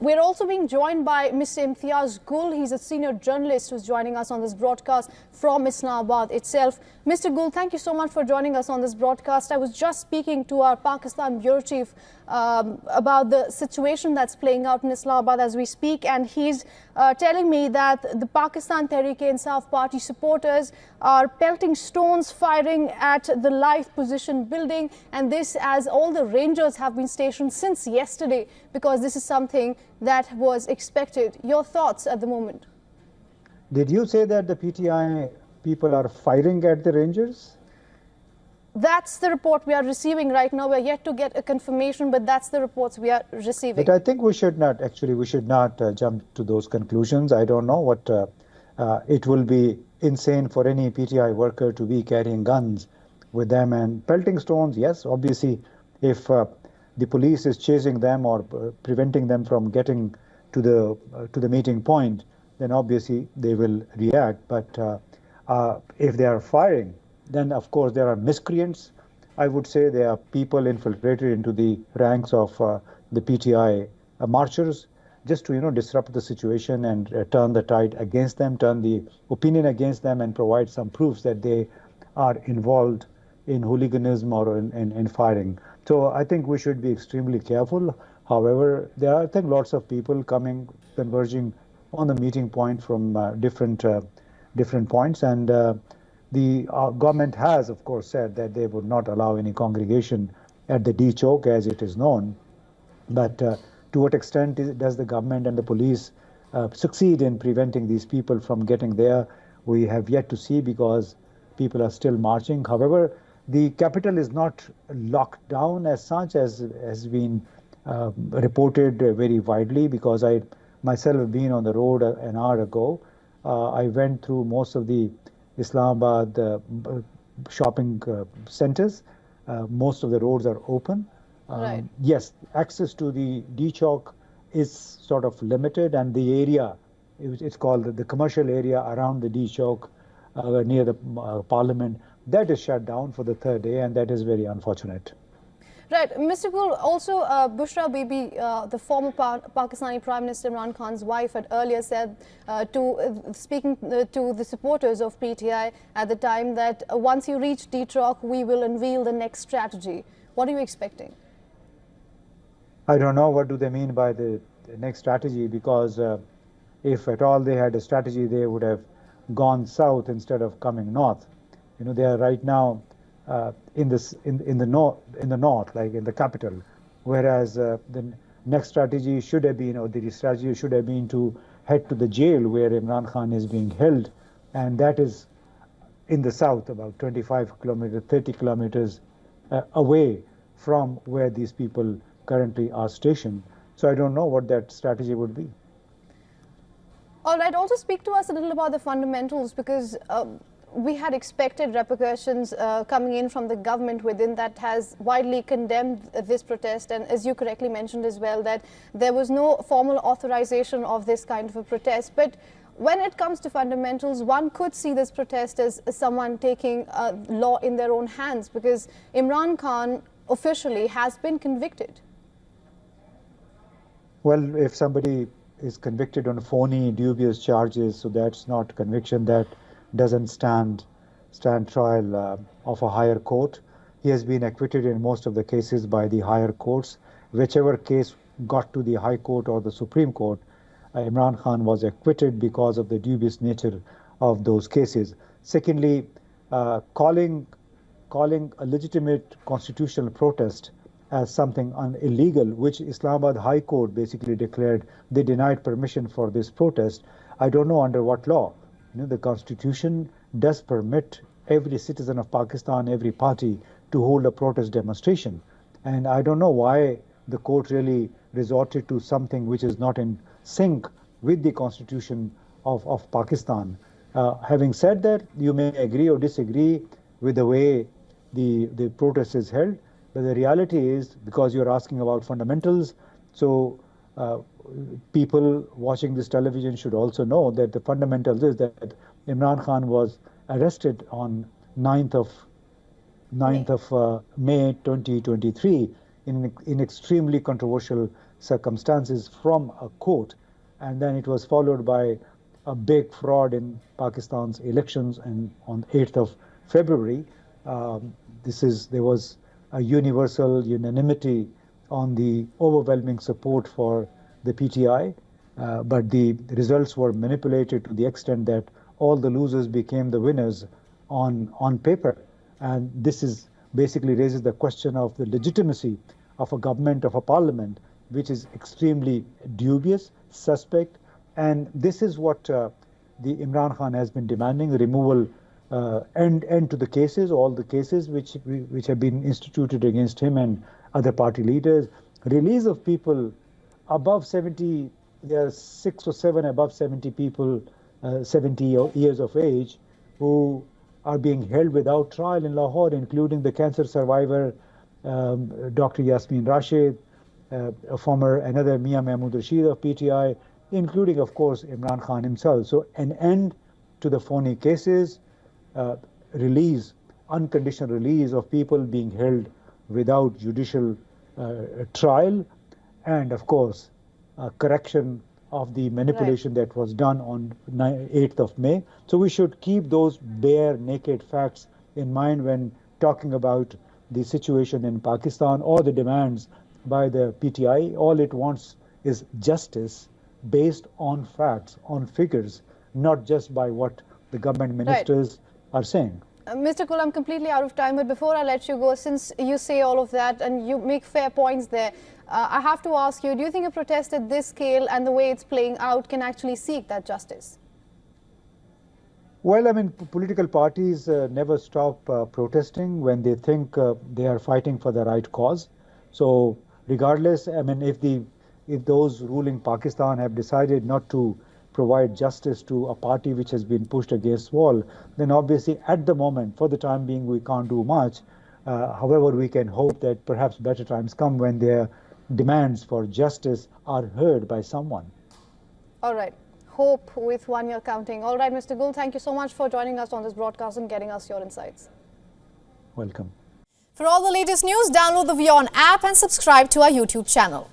We're also being joined by Mr. Imtiaz Gul. He's a senior journalist who's joining us on this broadcast from Islamabad itself. Mr. Gul, thank you so much for joining us on this broadcast. I was just speaking to our Pakistan bureau chief about the situation that's playing out in Islamabad as we speak, and he's telling me that the Pakistan Tehreek-e-Insaf Party supporters are pelting stones, firing at the live position building, and this as all the rangers have been stationed since yesterday, because this is something that was expected. Your thoughts at the moment? Did you say that the PTI people are firing at the rangers? That's the report we are receiving right now. We are yet to get a confirmation, but that's the reports we are receiving. But I think we should not jump to those conclusions. I don't know what it will be insane for any PTI worker to be carrying guns with them and pelting stones. Yes, obviously, if the police is chasing them or preventing them from getting to the meeting point, then obviously they will react. But if they are firing, then of course there are miscreants. I would say there are people infiltrated into the ranks of the PTI marchers just to disrupt the situation and turn the tide against them, turn the opinion against them, and provide some proofs that they are involved in hooliganism or in firing. So I think we should be extremely careful. However, there are, I think, lots of people converging on the meeting point from different points, and the government has, of course, said that they would not allow any congregation at the D-Chowk, as it is known. But to what extent does the government and the police succeed in preventing these people from getting there? We have yet to see, because people are still marching. However, the capital is not locked down as such, as has been reported very widely, because I myself have been on the road an hour ago. I went through most of the Islamabad shopping centers. Most of the roads are open. Right. Yes, access to the D-Chowk is sort of limited, and the area, it's called the commercial area around the D-Chowk near the parliament, that is shut down for the third day, and that is very unfortunate. Right. Mr. Gul, also Bushra Bibi, the former Pakistani Prime Minister Imran Khan's wife, had earlier said, speaking to the supporters of PTI at the time, that once you reach D-Chowk, we will unveil the next strategy. What are you expecting? I don't know what do they mean by the next strategy, because if at all they had a strategy, they would have gone south instead of coming north. They are right now in the north, like in the capital, whereas the next strategy should have been, or the strategy should have been, to head to the jail where Imran Khan is being held, and that is in the south, about 25 kilometers, 30 kilometers away from where these people currently are stationed. So I don't know what that strategy would be. All right, also speak to us a little about the fundamentals, because we had expected repercussions coming in from the government within that has widely condemned this protest, and as you correctly mentioned as well, that there was no formal authorization of this kind of a protest. But when it comes to fundamentals, one could see this protest as someone taking law in their own hands, because Imran Khan officially has been convicted. Well, if somebody is convicted on phony, dubious charges, so that's not conviction, that doesn't stand trial of a higher court. He has been acquitted in most of the cases by the higher courts. Whichever case got to the High Court or the Supreme Court, Imran Khan was acquitted because of the dubious nature of those cases. Secondly, calling a legitimate constitutional protest as something illegal, which Islamabad High Court basically declared they denied permission for this protest. I don't know under what law. The Constitution does permit every citizen of Pakistan, every party, to hold a protest demonstration. And I don't know why the court really resorted to something which is not in sync with the Constitution of Pakistan. Having said that, you may agree or disagree with the way the protest is held, but the reality is, because you're asking about fundamentals, so people watching this television should also know that the fundamentals is that Imran Khan was arrested on 9th of May 2023 in extremely controversial circumstances from a court, and then it was followed by a big fraud in Pakistan's elections, and on 8th of February, there was a universal unanimity on the overwhelming support for the PTI, but the results were manipulated to the extent that all the losers became the winners on paper. And this is basically raises the question of the legitimacy of a government, of a parliament, which is extremely dubious, suspect, and this is what the Imran Khan has been demanding: the removal, end to the cases, all the cases which have been instituted against him and other party leaders, release of people above 70. There are 6 or 7 above 70 people, 70 years of age, who are being held without trial in Lahore, including the cancer survivor, Dr. Yasmin Rashid, another Mia Mahmood Rashid of PTI, including, of course, Imran Khan himself. So an end to the phony cases, unconditional release of people being held without judicial trial, and, of course, correction of the manipulation that was done on 8th of May. So we should keep those bare, naked facts in mind when talking about the situation in Pakistan or the demands by the PTI. All it wants is justice based on facts, on figures, not just by what the government ministers are saying. Mr. Gul, I'm completely out of time, but before I let you go, since you say all of that and you make fair points there, I have to ask you, do you think a protest at this scale and the way it's playing out can actually seek that justice? Well, I mean, political parties never stop protesting when they think they are fighting for the right cause. So regardless, I mean, if those ruling Pakistan have decided not to provide justice to a party which has been pushed against wall, then obviously at the moment, for the time being, we can't do much. However, we can hope that perhaps better times come when their demands for justice are heard by someone. All right. Hope with 1 year counting. All right, Mr. Gul, thank you so much for joining us on this broadcast and getting us your insights. Welcome. For all the latest news, download the WION app and subscribe to our YouTube channel.